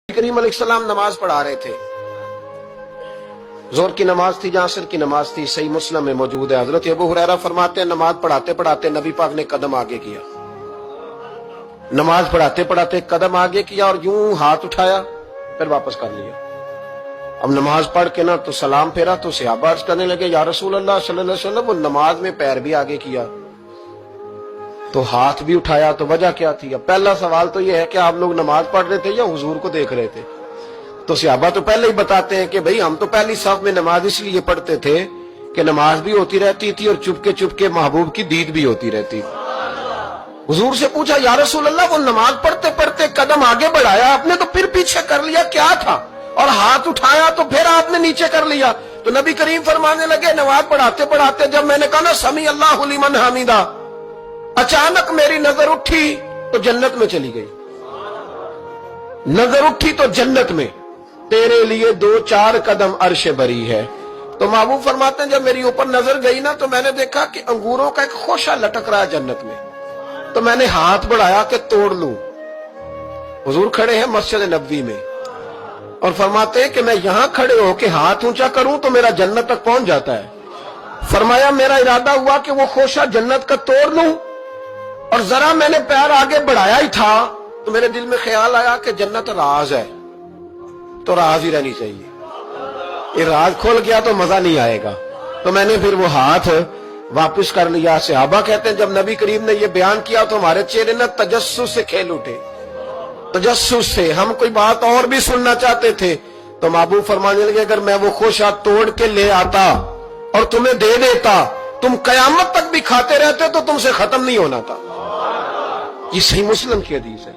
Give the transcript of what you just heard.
کریم علیہ السلام نماز پڑھا رہے تھے، ظہر کی نماز تھی یا عصر کی نماز تھی، صحیح مسلم میں موجود ہے۔ حضرت ابو ہریرہ فرماتے ہیں نماز پڑھاتے پڑھاتے نبی پاک نے قدم آگے کیا، نماز پڑھاتے پڑھاتے قدم آگے کیا اور یوں ہاتھ اٹھایا پھر واپس کر لیا۔ اب نماز پڑھ کے نا تو سلام پھیرا تو صحابہ عرض کرنے لگے یا رسول اللہ صلی اللہ علیہ وسلم، وہ نماز میں پیر بھی آگے کیا تو ہاتھ بھی اٹھایا، تو وجہ کیا تھی؟ اب پہلا سوال تو یہ ہے کہ آپ لوگ نماز پڑھ رہے تھے یا حضور کو دیکھ رہے تھے؟ تو صحابہ تو پہلے ہی بتاتے ہیں کہ بھئی ہم تو پہلی صف میں نماز اس لیے پڑھتے تھے کہ نماز بھی ہوتی رہتی تھی اور چپ کے محبوب کی دید بھی ہوتی رہتی تھی۔ حضور سے پوچھا یا رسول اللہ، وہ نماز پڑھتے پڑھتے قدم آگے بڑھایا آپ نے تو پھر پیچھے کر لیا، کیا تھا؟ اور ہاتھ اٹھایا تو پھر آپ نے نیچے کر لیا۔ تو نبی کریم فرمانے لگے نماز پڑھاتے پڑھاتے جب میں نے کہا نا سمیع اللہ لمن حمیدہ، اچانک میری نظر اٹھی تو جنت میں چلی گئی، نظر اٹھی تو جنت میں، تیرے لیے 2-4 قدم عرش بری ہے۔ تو محبوب فرماتے ہیں جب میری اوپر نظر گئی نا تو میں نے دیکھا کہ انگوروں کا ایک خوشہ لٹک رہا ہے جنت میں، تو میں نے ہاتھ بڑھایا کہ توڑ لوں۔ حضور کھڑے ہیں مسجد نبوی میں اور فرماتے ہیں کہ میں یہاں کھڑے ہو کے ہاتھ اونچا کروں تو میرا جنت تک پہنچ جاتا ہے۔ فرمایا میرا ارادہ ہوا کہ وہ خوشہ جنت کا توڑ لوں، اور ذرا میں نے پیر آگے بڑھایا ہی تھا تو میرے دل میں خیال آیا کہ جنت راز ہے تو راز ہی رہنی چاہیے، یہ راز کھول گیا تو مزہ نہیں آئے گا، تو میں نے پھر وہ ہاتھ واپس کر لیا۔ صحابہ کہتے ہیں جب نبی کریم نے یہ بیان کیا تو ہمارے چہرے نے تجسس سے کھیل اٹھے، تجسس سے ہم کوئی بات اور بھی سننا چاہتے تھے۔ تو محبوب فرمانے لگے اگر میں وہ خوشہ توڑ کے لے آتا اور تمہیں دے دیتا تم قیامت تک بھی کھاتے رہتے تو تم سے ختم نہیں ہونا تھا۔ یہ صحیح مسلم کی حدیث ہے۔